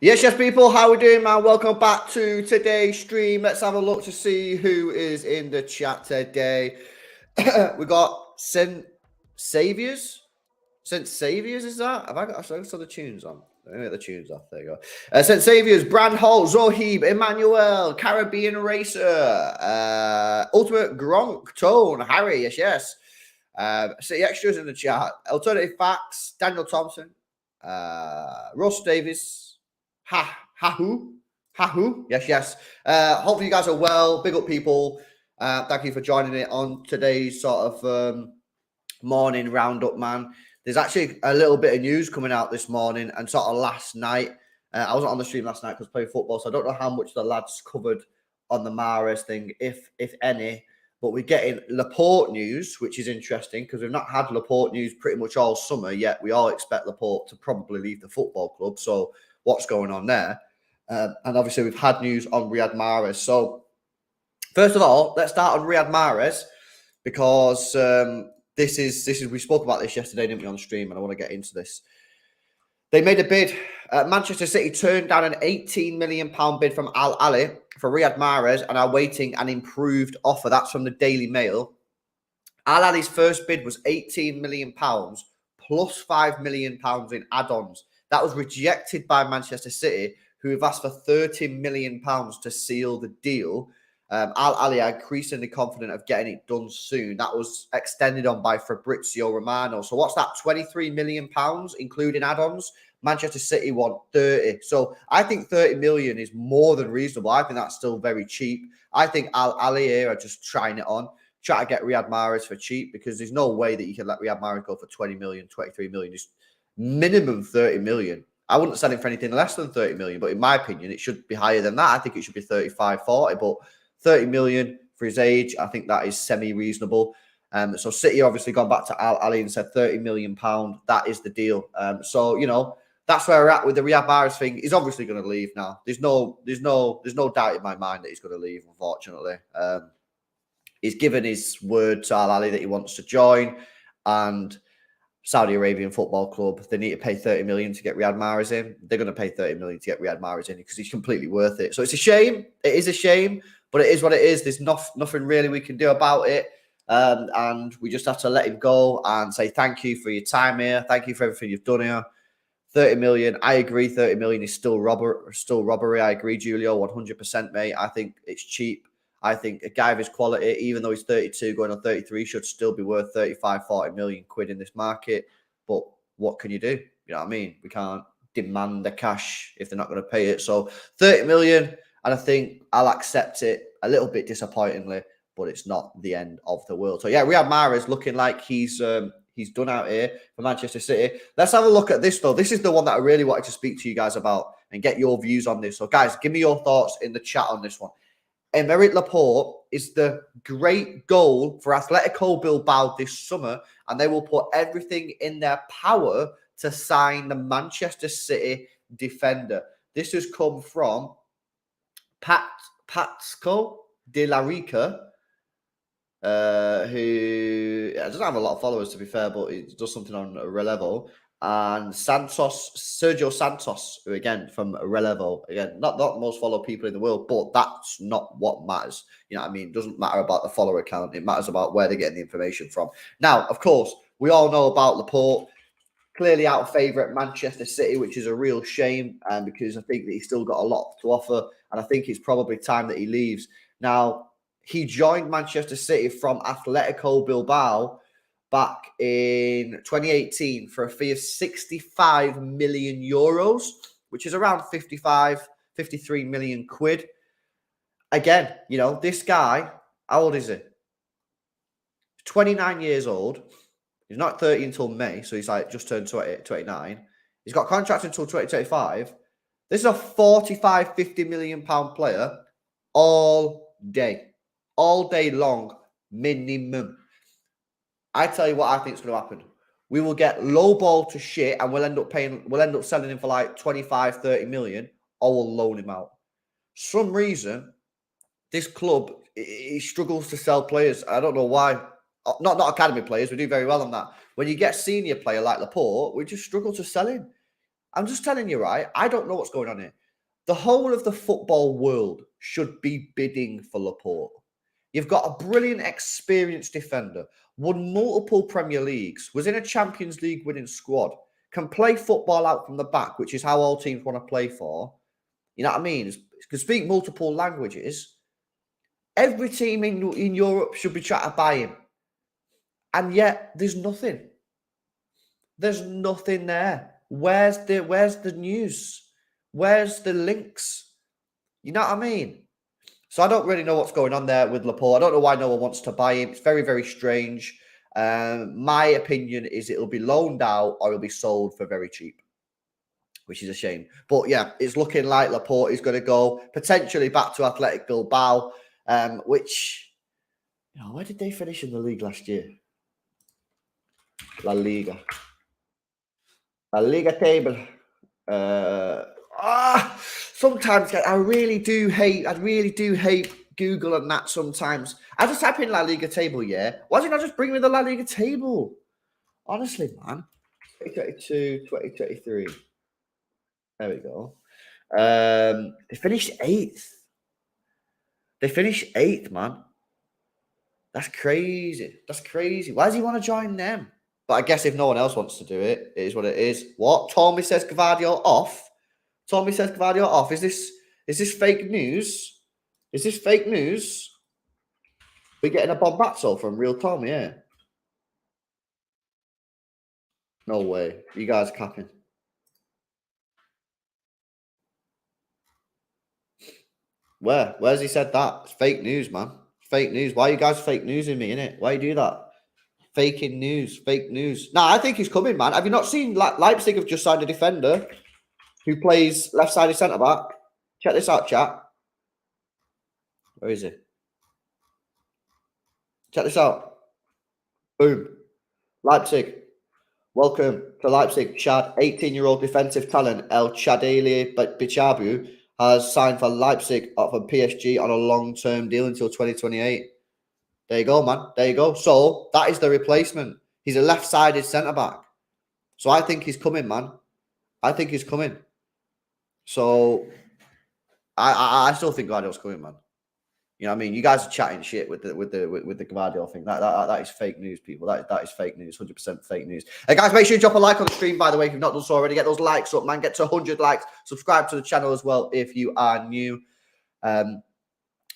Yes, people, how we doing, man? Welcome back to today's stream. Let's have a look to see who is in the chat today. We got Saint Saviors. Saint Saviors, is that? Have I got the tunes on? Let me get the tunes off. There you go. St. Saviour's, Brand Holt, Zohib, Emmanuel, Caribbean Racer, Ultimate Gronk, Tone, Harry, yes. City Extras in the chat. Alternative Facts, Daniel Thompson, Ross Davis, Hahu, yes. Hopefully you guys are well. Big up, people. Thank you for joining it on today's sort of morning roundup, man. There's actually a little bit of news coming out this morning and sort of last night. I wasn't on the stream last night because I played football, so I don't know how much the lads covered on the Mahrez thing, if any. But we're getting Laporte news, which is interesting because we've not had Laporte news pretty much all summer, yet we all expect Laporte to probably leave the football club. So what's going on there? And obviously we've had news on Riyad Mahrez. So first of all, let's start on Riyad Mahrez because this is we spoke about this yesterday, didn't we, on the stream, and I want to get into this. They made a bid. Manchester City turned down an £18 million bid from Al Ahly for Riyad Mahrez and are waiting an improved offer. That's from the Daily Mail. Al Ahly's first bid was £18 million plus £5 million in add-ons. That was rejected by Manchester City, who have asked for £30 million to seal the deal. Al Ahly are increasingly confident of getting it done soon. That was extended on by Fabrizio Romano. So what's that? £23 million, including add-ons. Manchester City want 30. So I think 30 million is more than reasonable. I think that's still very cheap. I think Al Ahly here are just trying it on, try to get Riyad Mahrez for cheap, because there's no way that you can let Riyad Mahrez go for 20 million, 23 million. Just minimum 30 million. I wouldn't sell him for anything less than 30 million, but in my opinion, it should be higher than that. I think it should be 35, 40, but 30 million for his age, I think that is semi-reasonable. So City obviously gone back to Al Ahly and said £30 million. That is the deal. So, you know, that's where we're at with the Riyad Mahrez thing. He's obviously going to leave now. There's no doubt in my mind that he's going to leave, unfortunately. He's given his word to Al Ahly that he wants to join, and Saudi Arabian Football Club, they need to pay 30 million to get Riyad Mahrez in. They're going to pay 30 million to get Riyad Mahrez in because he's completely worth it. So it's a shame. It is a shame, but it is what it is. There's nothing really we can do about it. And we just have to let him go and say thank you for your time here. Thank you for everything you've done here. 30 million. I agree. 30 million is still robbery. I agree, Julio, 100%, mate. I think it's cheap. I think a guy of his quality, even though he's 32 going on 33, should still be worth 35, 40 million quid in this market. But what can you do? You know what I mean? We can't demand the cash if they're not going to pay it. So 30 million, and I think I'll accept it a little bit disappointingly, but it's not the end of the world. So yeah, Riyad Mahrez looking like he's done out here for Manchester City. Let's have a look at this, though. This is the one that I really wanted to speak to you guys about and get your views on this. So, guys, give me your thoughts in the chat on this one. Aymeric Laporte is the great goal for Atletico Bilbao this summer, and they will put everything in their power to sign the Manchester City defender. This has come from Patsko de la Rica. who doesn't have a lot of followers, to be fair, but he does something on Relevo. And Sergio Santos, who again from Relevo, again not the most followed people in the world, but that's not what matters. You know what I mean? It doesn't matter about the follower count. It matters about where they're getting the information from. Now, of course, we all know about Laporte. Clearly out of favour at Manchester City, which is a real shame, because I think that he's still got a lot to offer, and I think it's probably time that he leaves. Now, he joined Manchester City from Atletico Bilbao back in 2018 for a fee of 65 million euros, which is around 53 million quid. Again, you know, this guy, how old is he? 29 years old. He's not 30 until May, so he's like just turned 29. He's got contracts until 2025. This is a 45, 50 million pound player all day long, minimum. I tell you what I think is going to happen. We will get low ball to shit and we'll end up selling him for like 25, 30 million, or we'll loan him out. Some reason, this club, he struggles to sell players. I don't know why. Not academy players. We do very well on that. When you get senior player like Laporte, we just struggle to sell him. I'm just telling you, right? I don't know what's going on here. The whole of the football world should be bidding for Laporte. You've got a brilliant, experienced defender, won multiple Premier Leagues, was in a Champions League winning squad, can play football out from the back, which is how all teams want to play for. You know what I mean? Can speak multiple languages. Every team in Europe should be trying to buy him. And yet, there's nothing. There's nothing there. Where's the news? Where's the links? You know what I mean? So I don't really know what's going on there with Laporte. I don't know why no one wants to buy him. It's very, very strange. My opinion is it'll be loaned out or it'll be sold for very cheap, which is a shame. But yeah, it's looking like Laporte is going to go potentially back to Athletic Bilbao, which, you know, where did they finish in the league last year? La Liga table. Sometimes I really do hate Google and that sometimes. I just type in La Liga table, yeah. Why didn't I just bring me the La Liga table? Honestly, man. 2022, 2023. There we go. They finished 8th. Man. That's crazy. Why does he want to join them? But I guess if no one else wants to do it, it is what it is. What? Tommy says Gvardiol off. Is this fake news? Is this fake news? We're getting a Bombazzo from Real Tommy, yeah. No way. You guys capping. Where? Where's he said that? It's fake news, man. Fake news. Why are you guys fake newsing me, innit? Why do you do that? Faking news. Fake news. Nah, I think he's coming, man. Have you not seen Leipzig have just signed a defender who plays left-sided centre-back? Check this out, chat. Where is he? Check this out. Boom. Leipzig. Welcome to Leipzig, Chad. 18-year-old defensive talent El Chadali Bichabu has signed for Leipzig from PSG on a long-term deal until 2028. There you go, man. There you go. So that is the replacement. He's a left-sided centre-back. So I think he's coming, man. I think he's coming. So I still think Guardiola's coming, man. You know what I mean? You guys are chatting shit with the Gvardiol thing. That is fake news, people. That is fake news. 100% fake news. Hey guys, make sure you drop a like on the stream, by the way, if you've not done so already. Get those likes up, man. Get to 100 likes. Subscribe to the channel as well if you are new. Don't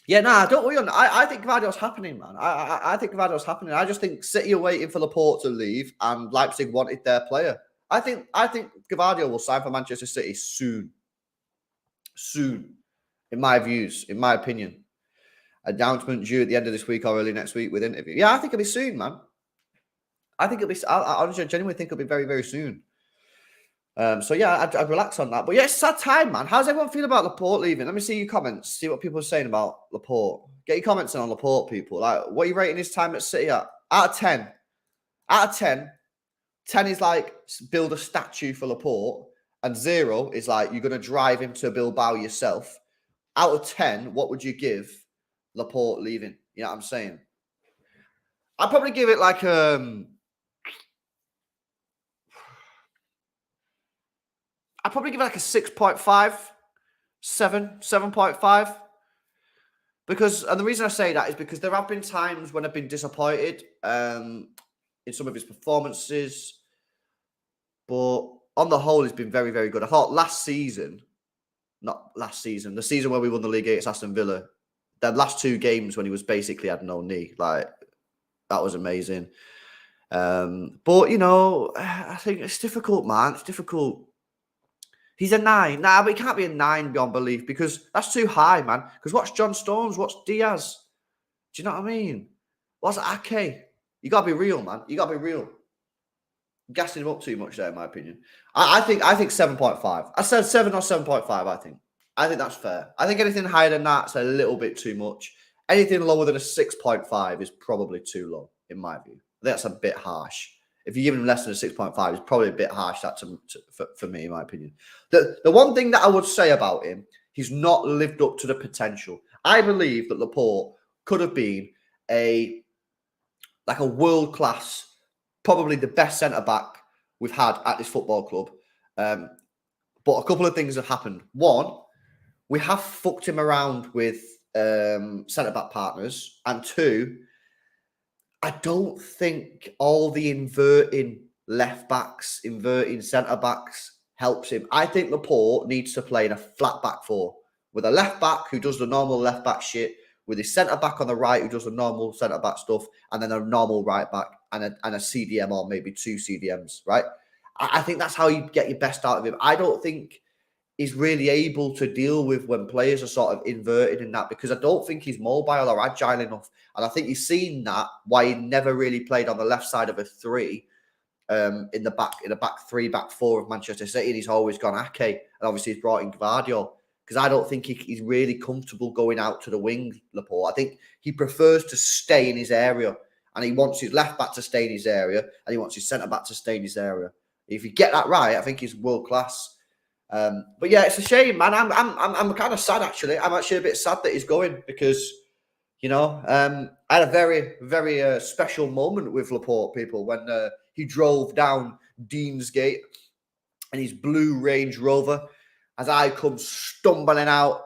worry on. I think Gvardiol's happening, man. I think Gvardiol's happening. I just think City are waiting for Laporte to leave, and Leipzig wanted their player. I think Gvardiol will sign for Manchester City soon. Soon, in my views, in my opinion. Announcement due at the end of this week or early next week with interview. Yeah, I think it'll be soon, man. I honestly, genuinely think it'll be very, very soon. So yeah, I'd relax on that. But yeah, it's sad time, man. How's everyone feel about Laporte leaving? Let me see your comments. See what people are saying about Laporte. Get your comments in on Laporte, people. Like, what are you rating his time at City at? Out of 10. Out of 10, 10 is like build a statue for Laporte, and 0 is like you're going to drive him to Bilbao yourself. Out of 10, what would you give Laporte leaving? You know what I'm saying? I'd probably give it like I'd probably give it like a 6.5, 7.5. Because, and the reason I say that is because there have been times when I've been disappointed in some of his performances, but on the whole, he's been very, very good. I thought the season where we won the league against Aston Villa, the last 2 games when he was basically had no knee, like that was amazing. But you know, I think it's difficult, man. It's difficult. He's a 9. Nah, but he can't be a 9 beyond belief because that's too high, man. Because what's John Stones? What's Diaz? Do you know what I mean? What's Ake? You got to be real, man. You got to be real. I'm gassing him up too much there, in my opinion. I think 7.5. I said 7 or 7.5, I think. I think that's fair. I think anything higher than that's a little bit too much. Anything lower than a 6.5 is probably too low, in my view. I think that's a bit harsh. If you give him less than a 6.5, it's probably a bit harsh for me, in my opinion. The one thing that I would say about him, he's not lived up to the potential. I believe that Laporte could have been a world-class, probably the best centre-back we've had at this football club. But a couple of things have happened. One, we have fucked him around with centre-back partners. And 2, I don't think all the inverting left-backs, inverting centre-backs helps him. I think Laporte needs to play in a flat back 4 with a left-back who does the normal left-back shit, with his centre-back on the right who does the normal centre-back stuff, and then a normal right-back and a CDM or maybe 2 CDMs, right? I think that's how you get your best out of him. I don't think he's really able to deal with when players are sort of inverted in that because I don't think he's mobile or agile enough. And I think he's seen that why he never really played on the left side of a 3 in the back 3, back 4 of Manchester City. And he's always gone Ake. And obviously he's brought in Gvardiol because I don't think he's really comfortable going out to the wing, Laporte. I think he prefers to stay in his area and he wants his left back to stay in his area and he wants his centre back to stay in his area. If you get that right, I think he's world class. But yeah, it's a shame, man. I'm kind of sad actually. I'm actually a bit sad that he's going because, you know, I had a very, very special moment with Laporte, people, when he drove down Deansgate in his blue Range Rover as I come stumbling out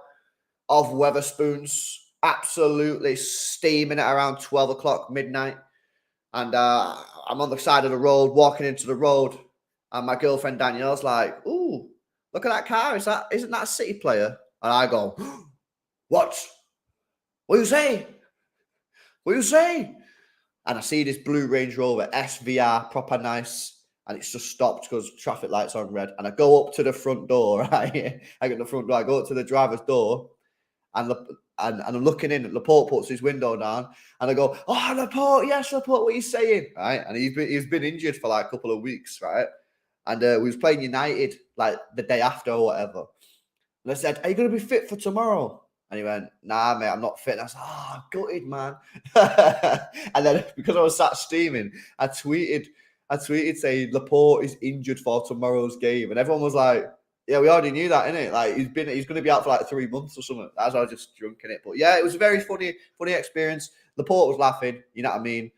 of Weatherspoons, absolutely steaming at around 12 o'clock midnight. And I'm on the side of the road, walking into the road, and my girlfriend Danielle's like, "Ooh, look at that car. Isn't that a City player?" And I go, "What? What you say? What you say?" And I see this blue Range Rover SVR, proper nice, and it's just stopped because traffic lights are on red. And I go up to the front door, right? I get the front door. I go up to the driver's door, and I'm looking in. Laporte puts his window down, and I go, "Oh, Laporte, yes, Laporte, what are you saying?" Right? And he's been injured for like a couple of weeks, right? And we was playing United like the day after or whatever. And I said, "Are you going to be fit for tomorrow?" And he went, "Nah, mate, I'm not fit." And I was like, "Oh, gutted, man." And then because I was sat steaming, I tweeted saying Laporte is injured for tomorrow's game, and everyone was like, "Yeah, we already knew that, innit? Like he's going to be out for like 3 months or something." That's why I was just drunk in it. But yeah, it was a very funny experience. Laporte was laughing, you know what I mean?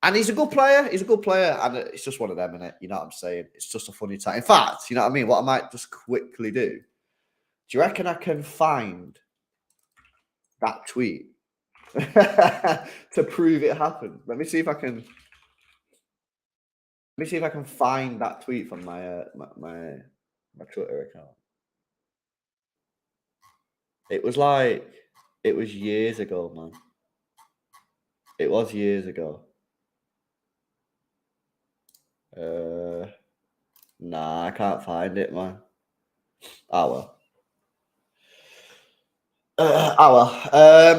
And he's a good player. He's a good player. And it's just one of them, innit? You know what I'm saying? It's just a funny time. In fact, you know what I mean? What I might just quickly do. Do you reckon I can find that tweet to prove it happened? Let me see if I can. Let me see if I can find that tweet from my Twitter account. It was years ago, man. It was years ago. Nah, I can't find it, man. Oh well.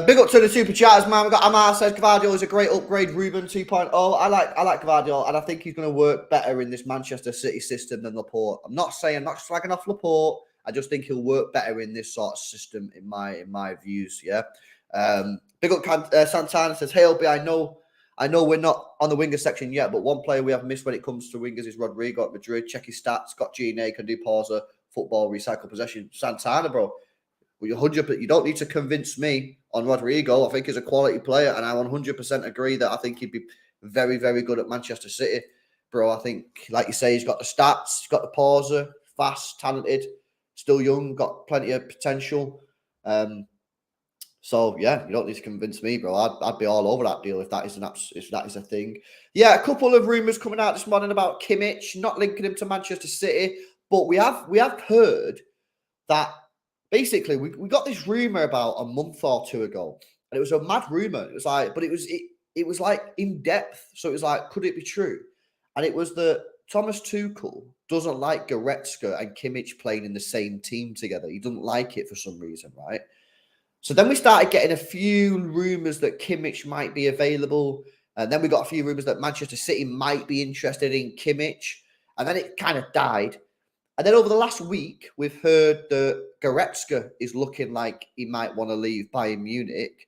Big up to the super chatters, man. We got Amar says Gvardiol is a great upgrade. Ruben 2.0. I like Gvardiol, and I think he's going to work better in this Manchester City system than Laporte. I'm not slagging off Laporte. I just think he'll work better in this sort of system, in my views. Yeah. Big up Santana says, "Hey, LB, I know we're not on the winger section yet, but one player we have missed when it comes to wingers is Rodrigo at Madrid. Check his stats. Got G&A, can do pauser, football, recycle possession. Santana, bro. But you don't need to convince me on Rodrigo. I think he's a quality player, and I 100% agree that I think he'd be very, very good at Manchester City. Bro, I think, like you say, he's got the stats, he's got the pauser, fast, talented, still young, got plenty of potential. So yeah, you don't need to convince me, bro. I'd be all over that deal if that is a thing. Yeah, a couple of rumors coming out this morning about Kimmich, not linking him to Manchester City, but we have heard that basically we got this rumor about a month or two ago, and it was a mad rumor. It was like, but it was like in depth, so it was like, could it be true? And it was that Thomas Tuchel doesn't like Goretzka and Kimmich playing in the same team together. He doesn't like it for some reason, right? So then we started getting a few rumours that Kimmich might be available. And then we got a few rumours that Manchester City might be interested in Kimmich. And then it kind of died. And then over the last week, we've heard that Goretzka is looking like he might want to leave Bayern Munich.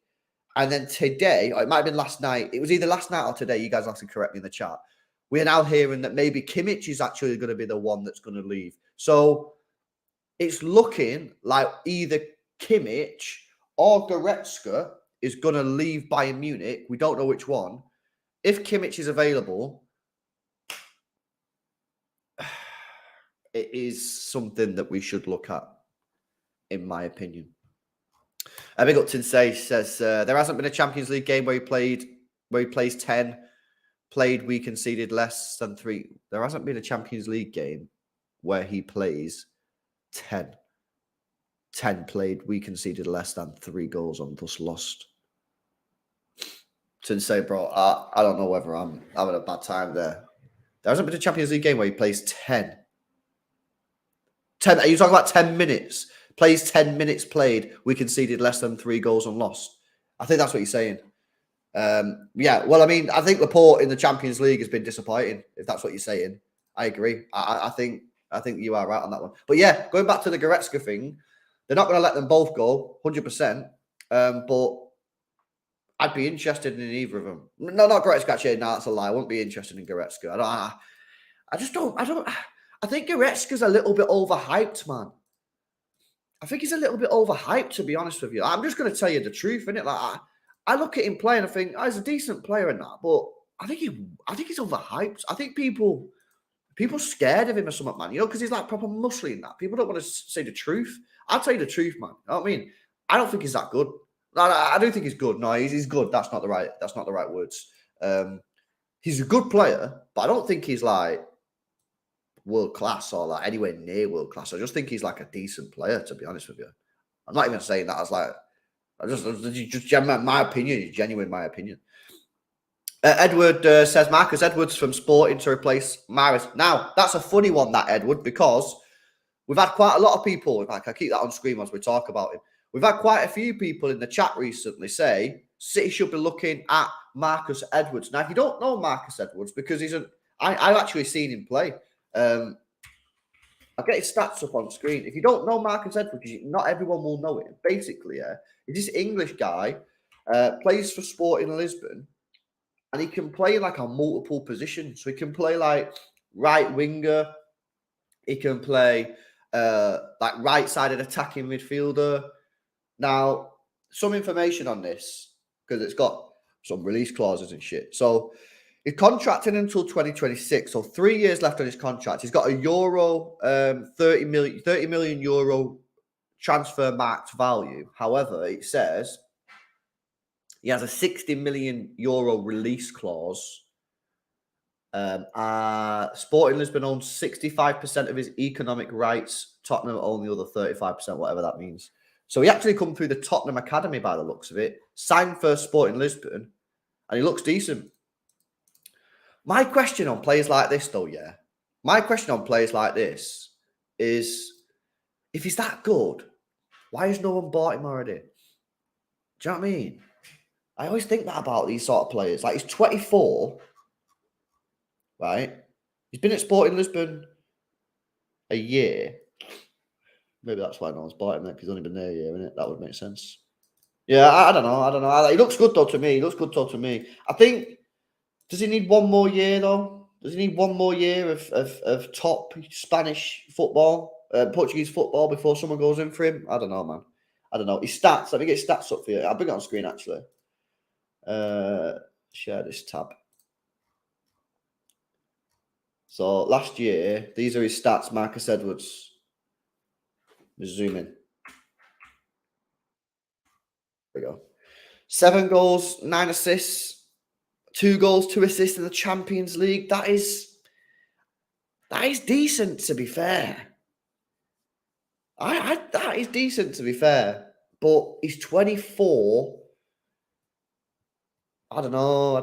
And then today, or it might have been last night, it was either last night or today, you guys have to correct me in the chat. We're now hearing that maybe Kimmich is actually going to be the one that's going to leave. So it's looking like either Kimmich or Goretzka is going to leave Bayern Munich. We don't know which one. If Kimmich is available, it is something that we should look at, in my opinion. Big Upton says there hasn't been a Champions League game where he plays 10, played, we conceded less than 3. There hasn't been a Champions League game where he plays 10. 10 played, we conceded less than 3 goals and thus lost. To say, bro, I don't know whether I'm having a bad time there. There hasn't been a Champions League game where he plays 10. 10. Are you talking about 10 minutes? Plays 10 minutes played, we conceded less than 3 goals and lost. I think that's what you're saying. Yeah, well, I mean, I think Laporte in the Champions League has been disappointing, if that's what you're saying. I agree. I think you are right on that one. But yeah, going back to the Goretzka thing, they're not going to let them both go, 100%. But I'd be interested in either of them. No, not Goretzka, actually. No, that's a lie. I won't be interested in Goretzka. I think Goretzka's a little bit overhyped, man. I think he's a little bit overhyped, to be honest with you. I'm just going to tell you the truth, innit? Like, I look at him playing, I think, he's a decent player in that, but I think he's overhyped. I think people scared of him or something, man. You know, because he's like proper muscly in that. People don't want to say the truth. I'll tell you the truth, man. You know what I mean? I don't think he's that good. No, I do think he's good. No, he's good. That's not the right words. He's a good player, but I don't think he's like world class or like anywhere near world class. I just think he's like a decent player, to be honest with you. I'm not even saying that as like, my opinion is genuine. My opinion. Edward says Marcus Edwards from Sporting to replace Mahrez. Now that's a funny one, that Edward, because we've had quite a lot of people. In fact, I keep that on screen as we talk about him. We've had quite a few people in the chat recently say City should be looking at Marcus Edwards. Now, if you don't know Marcus Edwards, because I've actually seen him play. I'll get his stats up on screen. If you don't know Marcus Edwards, because not everyone will know it. Basically, he's this English guy, plays for Sporting Lisbon, and he can play like a multiple position. So he can play like right winger. He can play like right-sided attacking midfielder. Now, some information on this, because it's got some release clauses and shit. So he's contracted until 2026, so 3 years left on his contract. He's got a euro, 30 million euro transfer marked value. However, it says he has a 60 million euro release clause. Sporting Lisbon owns 65% of his economic rights. Tottenham own the other 35%, whatever that means. So he actually come through the Tottenham Academy by the looks of it, signed for Sporting Lisbon, and he looks decent. My question on players like this, though, is, if he's that good, why has no one bought him already? Do you know what I mean? I always think that about these sort of players. Like, he's 24, right? He's been at Sporting Lisbon a year. Maybe that's why no one's bought him, because he's only been there a year, innit? That would make sense. Yeah, I don't know. He looks good, though, to me. I think, does he need one more year, though? Does he need one more year of top Spanish football, Portuguese football, before someone goes in for him? I don't know, man. I don't know. His stats. Let me get his stats up for you. I'll bring it on screen, actually. Share this tab. So last year, these are his stats. Marcus Edwards. Let's zoom in. There we go. 7 goals, 9 assists, 2 goals, 2 assists in the Champions League. That is decent, to be fair. That is decent, to be fair. But he's 24. I don't know.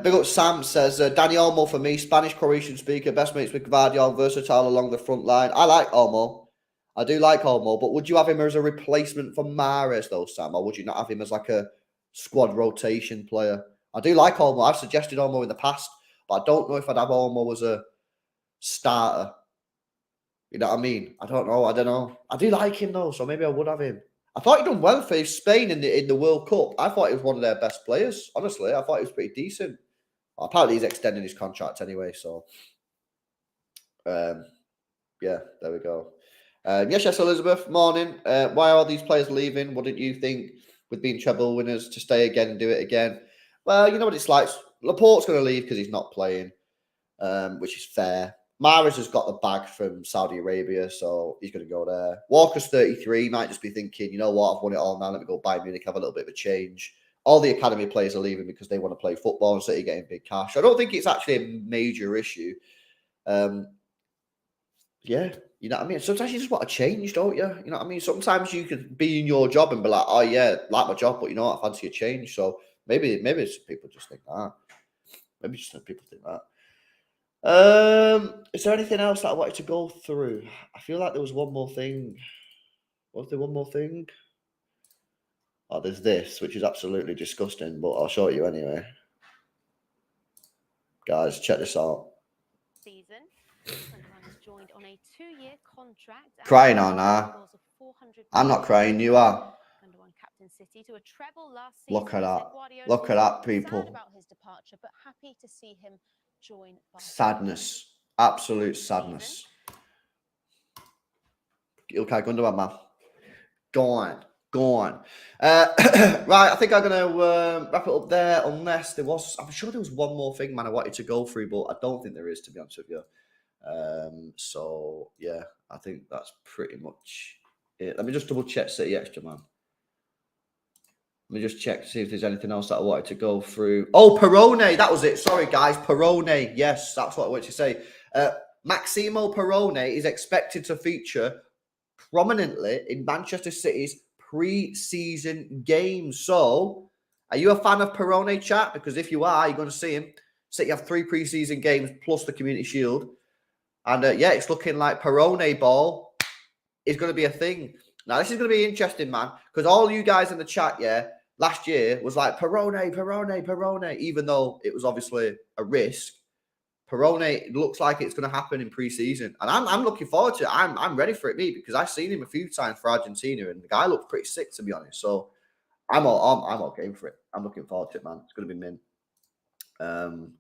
Big up Sam says, Danny Olmo for me, Spanish Croatian speaker, best mates with Gvardiol, versatile along the front line. I like Olmo. I do like Olmo, but would you have him as a replacement for Mahrez though, Sam? Or would you not have him as like a squad rotation player? I do like Olmo. I've suggested Olmo in the past, but I don't know if I'd have Olmo as a starter. You know what I mean? I don't know. I do like him though, so maybe I would have him. I thought he'd done well for Spain in the World Cup. I thought he was one of their best players. Honestly, I thought he was pretty decent. Well, apparently, he's extending his contract anyway. So, yeah, there we go. Yes, Elizabeth. Morning. Why are all these players leaving? Wouldn't you think with being treble winners to stay again and do it again? Well, you know what it's like. Laporte's going to leave because he's not playing, which is fair. Mahrez has got the bag from Saudi Arabia, so he's going to go there. Walker's 33. He might just be thinking, you know what, I've won it all now. Let me go Bayern Munich, have a little bit of a change. All the academy players are leaving because they want to play football and City getting big cash. I don't think it's actually a major issue. Yeah, you know what I mean? Sometimes you just want to change, don't you? You know what I mean? Sometimes you could be in your job and be like, oh, yeah, like my job, but you know what, I fancy a change. So maybe people just think that. Maybe just people think that. Is there anything else that I wanted to go through? I feel like there was one more thing. Was there one more thing? Oh, there's this, which is absolutely disgusting, but I'll show you anyway. Guys, check this out. Season. Joined on a 2-year contract. Crying on now. I'm not crying, you are. Captain City to a treble last season. Look at that. Look at that, people. Sad about his departure, but happy to see him join. Sadness. Absolute sadness. Okay, Gundogan, man. Gone. Right, I think I'm going to wrap it up there, unless there was... I'm sure there was one more thing, man, I wanted to go through, but I don't think there is, to be honest with you. So, yeah, I think that's pretty much it. Let me just double-check City Xtra, man. Let me just check to see if there's anything else that I wanted to go through. Oh, Perone. That was it. Sorry, guys. Perone. Yes, that's what I wanted to say. Maximo Perone is expected to feature prominently in Manchester City's pre-season games. So, are you a fan of Perone, chat? Because if you are, you're going to see him. City have 3 pre-season games plus the Community Shield. And, yeah, it's looking like Perone ball is going to be a thing. Now, this is going to be interesting, man, because all you guys in the chat, yeah, last year was like, Perone, even though it was obviously a risk. Perone looks like it's going to happen in pre-season. And I'm looking forward to it. I'm ready for it, me, because I've seen him a few times for Argentina, and the guy looks pretty sick, to be honest. So I'm all game for it. I'm looking forward to it, man. It's going to be mint. And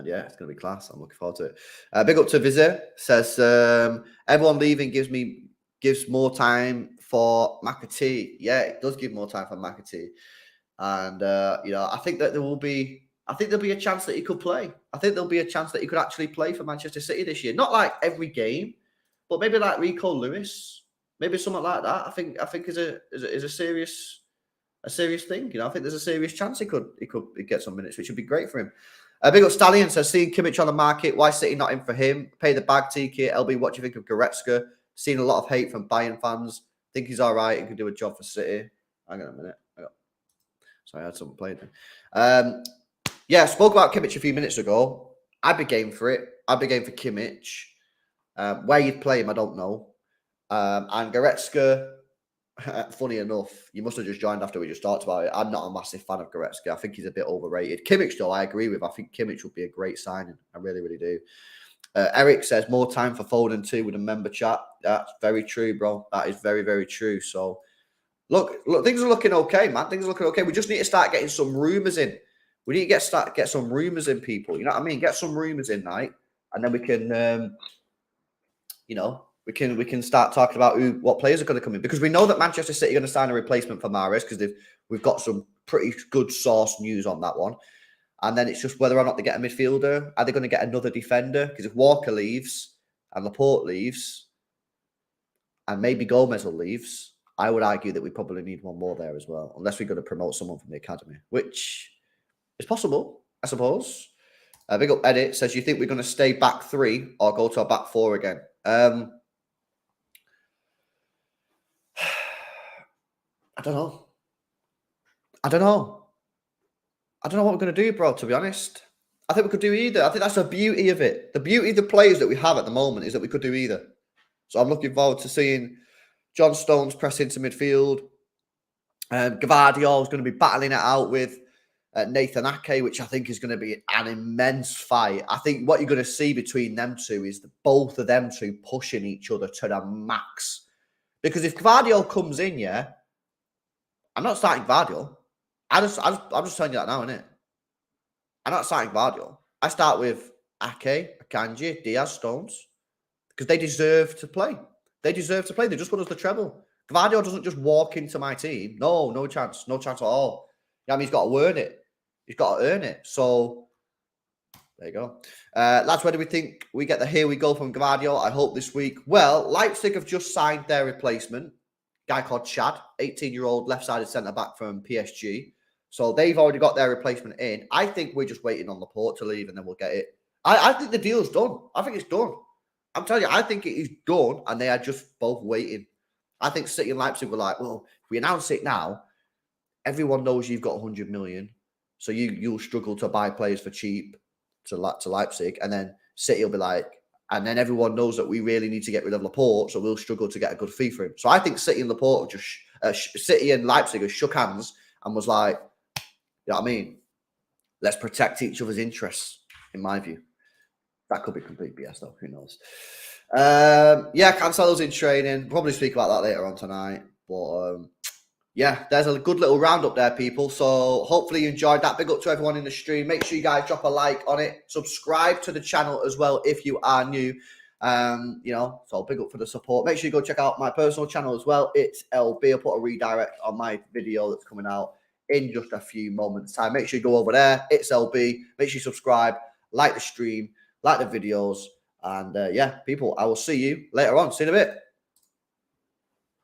yeah, it's going to be class. I'm looking forward to it. Big up to Vizir. Says, everyone leaving gives more time for McAtee. Yeah, it does give more time for McAtee. And, you know, I think that there'll be a chance that he could play. I think there'll be a chance that he could actually play for Manchester City this year. Not like every game, but maybe like Rico Lewis, maybe something like that. I think is a serious thing. You know, I think there's a serious chance he could get some minutes, which would be great for him. Big up Stallion says, seeing Kimmich on the market, why City not in for him? Pay the bag ticket. LB, what do you think of Goretzka? Seen a lot of hate from Bayern fans. Think he's all right and can do a job for City. Hang on a minute. Sorry, I had something playing there. Yeah, I spoke about Kimmich a few minutes ago. I'd be game for it. I'd be game for Kimmich. Where you'd play him, I don't know. And Goretzka, funny enough, you must have just joined after we just talked about it. I'm not a massive fan of Goretzka. I think he's a bit overrated. Kimmich, though, I agree with. I think Kimmich would be a great signing. I really, really do. Eric says, more time for Foden too with a member chat. That's very true, bro. That is very, very true. So, look, things are looking okay, man. Things are looking okay. We just need to start getting some rumours in. We need to get some rumours in, people. You know what I mean? Get some rumours in, right? And then we can you know, we can start talking about what players are going to come in, because we know that Manchester City are going to sign a replacement for Mahrez, because we've got some pretty good source news on that one. And then it's just whether or not they get a midfielder. Are they going to get another defender? Because if Walker leaves and Laporte leaves and maybe Gomez will leaves, I would argue that we probably need one more there as well, unless we're going to promote someone from the academy, which is possible, I suppose. Big up Edit says, you think we're going to stay back three or go to a back four again? I don't know. I don't know what we're going to do, bro, to be honest. I think we could do either. I think that's the beauty of it. The beauty of the players that we have at the moment is that we could do either. So I'm looking forward to seeing John Stones press into midfield. Gvardiol is going to be battling it out with Nathan Ake, which I think is going to be an immense fight. I think what you're going to see between them two is both of them two pushing each other to the max. Because if Gvardiol comes in, yeah, I'm not starting Gvardiol. I'm just telling you that now, innit? I'm not starting Gvardiol. I start with Ake, Akanji, Diaz, Stones, because they deserve to play. They deserve to play. They just won us the treble. Gvardiol doesn't just walk into my team. No chance. No chance at all. I mean, he's got to earn it. He's got to earn it. So, there you go. Lads, where do we think we get the here we go from Gvardiol? I hope this week. Well, Leipzig have just signed their replacement, guy called Chad, 18-year-old left-sided centre-back from PSG. So, they've already got their replacement in. I think we're just waiting on Laporte to leave and then we'll get it. I think the deal's done. I think it's done. I'm telling you, I think it is done and they are just both waiting. I think City and Leipzig were like, well, if we announce it now, everyone knows you've got 100 million. So you'll struggle to buy players for cheap to Leipzig. And then City will be like, and then everyone knows that we really need to get rid of Laporte. So we'll struggle to get a good fee for him. So I think City and Laporte City and Leipzig have shook hands and was like, you know what I mean? Let's protect each other's interests, in my view. That could be complete BS, though. Who knows? Yeah, Cancelo's in training. Probably speak about that later on tonight. But yeah, there's a good little roundup there, people. So hopefully you enjoyed that. Big up to everyone in the stream. Make sure you guys drop a like on it. Subscribe to the channel as well if you are new. You know, so big up for the support. Make sure you go check out my personal channel as well. It's LB. I'll put a redirect on my video that's coming out in just a few moments' time. Make sure you go over there. It's LB. Make sure you subscribe, like the stream, like the videos. And yeah, people, I will see you later on. See you in a bit.